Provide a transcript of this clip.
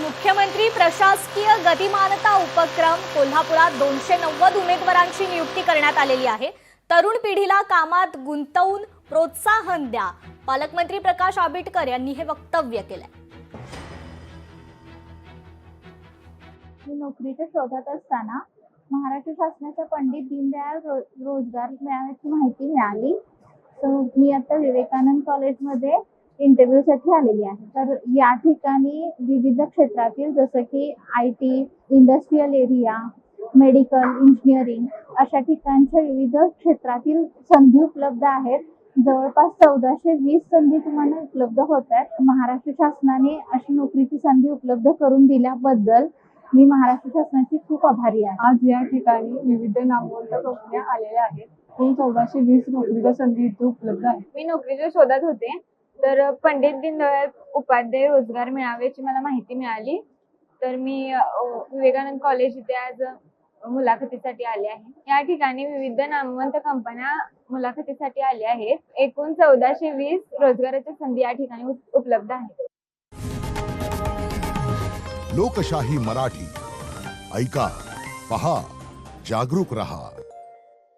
मुख्यमंत्री प्रशासकीय गतिमानता उपक्रम कोल्हापुरात 290 उमेदवारांची नियुक्ती करण्यात आलेली आहे। तरुण पिढीला कामात गुंतवून प्रोत्साहन द्या, पालकमंत्री प्रकाश आंबेडकर यांनी हे वक्तव्य केलंय। नोकरीच्या शोधात असताना महाराष्ट्र शासनाच्या पंडित दीनदयाळ रोजगार मेळाव्याची माहिती मिळाली। मी आता विवेकानंद कॉलेजमध्ये इंटरव्ह्यूसाठी आलेली आहे। तर या ठिकाणी विविध क्षेत्रातील जसं की IT, industrial area, medical, engineering अशा ठिकाणच्या विविध क्षेत्रातील संधी उपलब्ध आहेत। जवळपास 1420 संधी तुम्हाला उपलब्ध होत आहेत। महाराष्ट्र शासनाने अशी नोकरीची संधी उपलब्ध करून दिल्याबद्दल मी महाराष्ट्र शासनाची खूप आभारी आहे। आज या ठिकाणी विविध नामवंत कंपन्या आलेल्या आहेत। एकूण 1420 नोकरीच्या संधी इथे उपलब्ध आहेत। मी नोकरीच्या शोधात होते, तर पंडित दीनदयाळ उपाध्याय रोजगार मेळाव्याची मला माहिती मिळाली। तर मी विवेकानंद कॉलेज इथे आज मुलाखतीसाठी आले आहे। या ठिकाणी विविध नामवंत कंपन्या मुलाखतीसाठी आल्या आहेत। एकूण 1420 रोजगाराच्या संधी या ठिकाणी उपलब्ध आहेत। लोकशाही मराठी ऐका, पहा, जागरूक रहा।